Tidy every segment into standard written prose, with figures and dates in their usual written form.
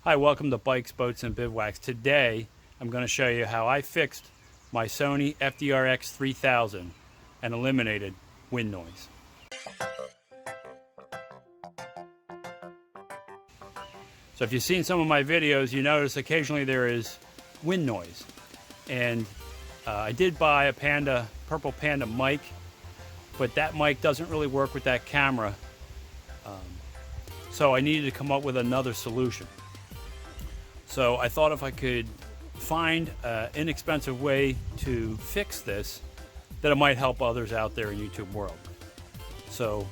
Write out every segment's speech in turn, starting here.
Hi, welcome to Bikes, Boats, and Bivouacs. Today, I'm going to show you how I fixed my Sony FDR X-3000 and eliminated wind noise. So if you've seen some of my videos, you notice occasionally there is wind noise. And I did buy a purple Panda mic, but that mic doesn't really work with that camera. So I needed to come up with another solution. So I thought if I could find an inexpensive way to fix this, that it might help others out there in YouTube world. So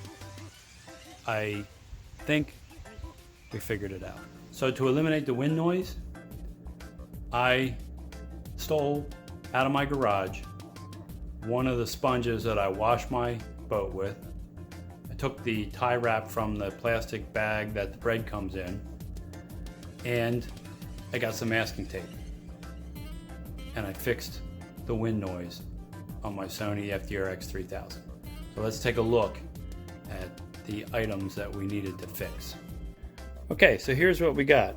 I think we figured it out. So to eliminate the wind noise, I stole out of my garage one of the sponges that I wash my boat with. I took the tie wrap from the plastic bag that the bread comes in, and I got some masking tape, and I fixed the wind noise on my Sony FDR X-3000. So let's take a look at the items that we needed to fix. Okay, so here's what we got.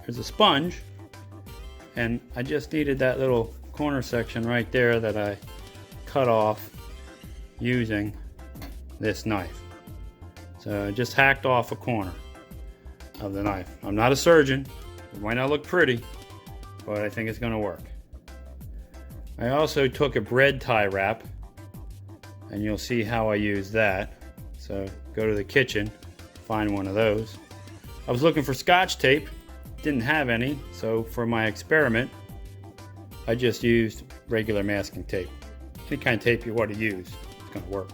There's a sponge, and I just needed that little corner section right there that I cut off using this knife. So I just hacked off a corner of the knife. I'm not a surgeon. It might not look pretty, but I think it's going to work. I also took a bread tie wrap, and you'll see how I use that. So go to the kitchen, find one of those. I was looking for Scotch tape, didn't have any, so for my experiment I just used regular masking tape. Any kind of tape you want to use, it's going to work.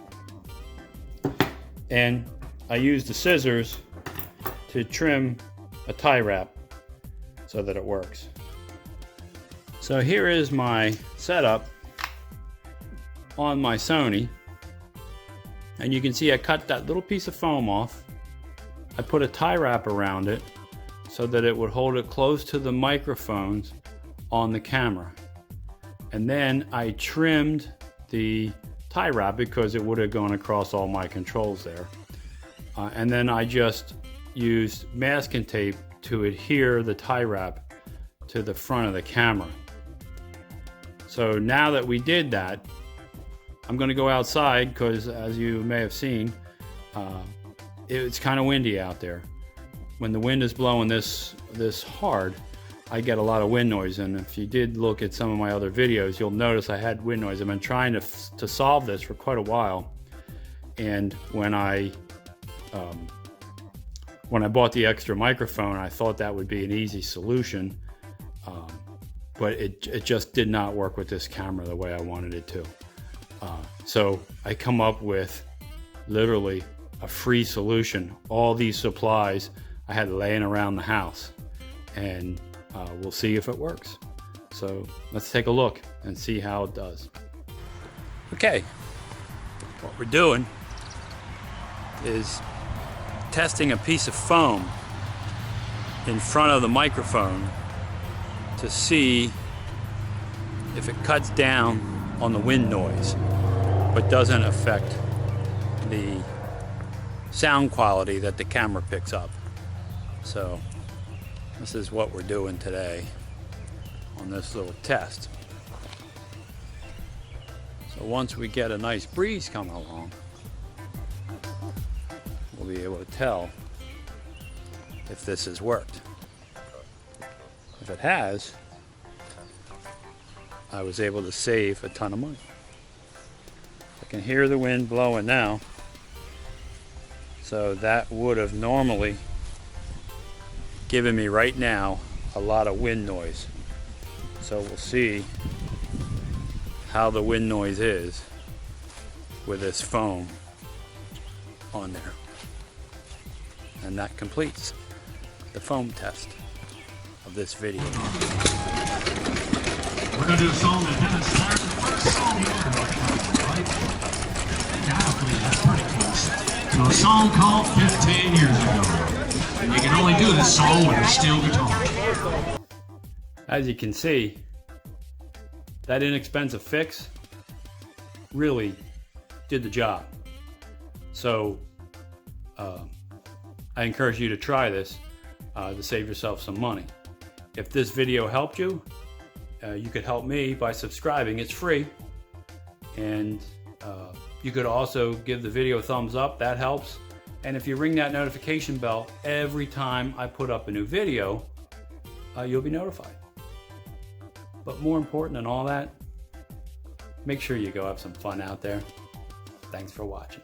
And I used the scissors to trim a tie wrap so that it works. So here is my setup on my Sony, and you can see I cut that little piece of foam off. I put a tie wrap around it so that it would hold it close to the microphones on the camera. And then I trimmed the tie wrap because it would have gone across all my controls there. And then I just used masking tape to adhere the tie wrap to the front of the camera. So now that we did that, I'm going to go outside because, as you may have seen, it's kind of windy out there. When the wind is blowing this hard, I get a lot of wind noise, and if you did look at some of my other videos, you'll notice I had wind noise. I've been trying to solve this for quite a while, and when I bought the extra microphone, I thought that would be an easy solution, but it just did not work with this camera the way I wanted it to. So I come up with literally a free solution. All these supplies I had laying around the house, and we'll see if it works. So let's take a look and see how it does. Okay, what we're doing is testing a piece of foam in front of the microphone to see if it cuts down on the wind noise but doesn't affect the sound quality that the camera picks up. So this is what we're doing today on this little test. So once we get a nice breeze coming along, we'll be able to tell if this has worked. If it has, I was able to save a ton of money. I can hear the wind blowing now, so that would have normally given me right now a lot of wind noise. So we'll see how the wind noise is with this foam on there. And that completes the foam test of this video. We're going to do a song that hasn't started. The first song you ever wrote, right? Undoubtedly, that's pretty close. So a song called 15 years ago. And you can only do this song with a steel guitar. As you can see, that inexpensive fix really did the job. So I encourage you to try this. to save yourself some money. If this video helped you, you could help me by subscribing. It's free. And you could also give the video a thumbs up. That helps. And if you ring that notification bell every time I put up a new video, you'll be notified. But more important than all that, make sure you go have some fun out there. Thanks for watching.